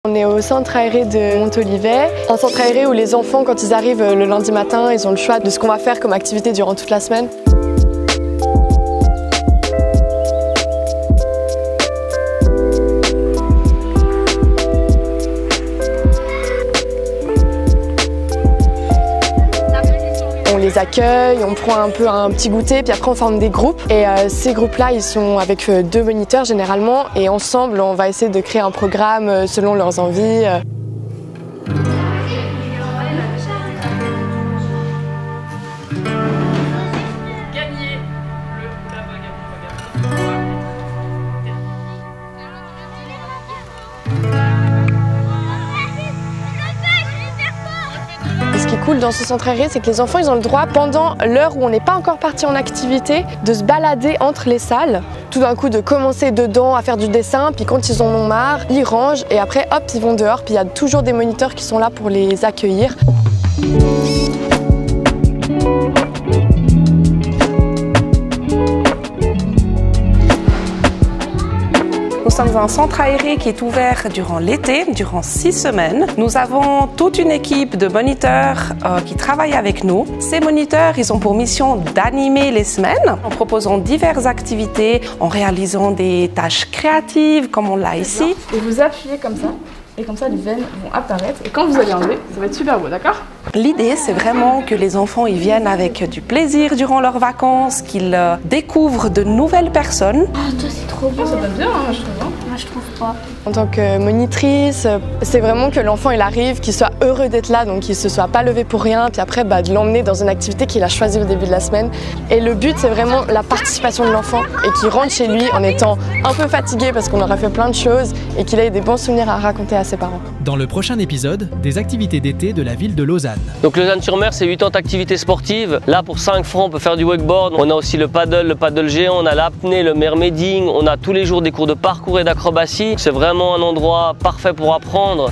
On est au centre aéré de Montolivet, un centre aéré où les enfants, quand ils arrivent le lundi matin, ils ont le choix de ce qu'on va faire comme activité durant toute la semaine. On les accueille, on prend un peu un petit goûter, puis après on forme des groupes. Et ces groupes-là, ils sont avec 2 moniteurs généralement, et ensemble, on va essayer de créer un programme selon leurs envies. Ce qui est cool dans ce centre aéré, c'est que les enfants ils ont le droit, pendant l'heure où on n'est pas encore parti en activité, de se balader entre les salles. Tout d'un coup de commencer dedans à faire du dessin, puis quand ils en ont marre, ils rangent et après hop, ils vont dehors. Puis il y a toujours des moniteurs qui sont là pour les accueillir. Nous sommes un centre aéré qui est ouvert durant l'été, durant 6 semaines. Nous avons toute une équipe de moniteurs qui travaillent avec nous. Ces moniteurs, ils ont pour mission d'animer les semaines en proposant diverses activités, en réalisant des tâches créatives comme on l'a ici. Et vous appuyez comme ça. Et comme ça, les veines vont apparaître. Et quand vous allez enlever, ça va être super beau, d'accord? L'idée, c'est vraiment que les enfants ils viennent avec du plaisir durant leurs vacances, qu'ils découvrent de nouvelles personnes. Ah, toi, c'est trop beau. Ça donne bien, hein, je trouve. Moi, je trouve pas. En tant que monitrice, c'est vraiment que l'enfant il arrive, qu'il soit heureux d'être là, donc qu'il ne se soit pas levé pour rien, puis après de l'emmener dans une activité qu'il a choisie au début de la semaine. Et le but, c'est vraiment la participation de l'enfant et qu'il rentre chez lui en étant un peu fatigué parce qu'on aura fait plein de choses et qu'il ait des bons souvenirs à raconter à ses parents. Dans le prochain épisode, des activités d'été de la ville de Lausanne. Donc Lausanne-sur-Mer, c'est 80 activités sportives. Là, pour 5 francs, on peut faire du wakeboard. On a aussi le paddle géant, on a l'apnée, le mermaiding. On a tous les jours des cours de parcours et d'acrobatie. C'est vraiment un endroit parfait pour apprendre.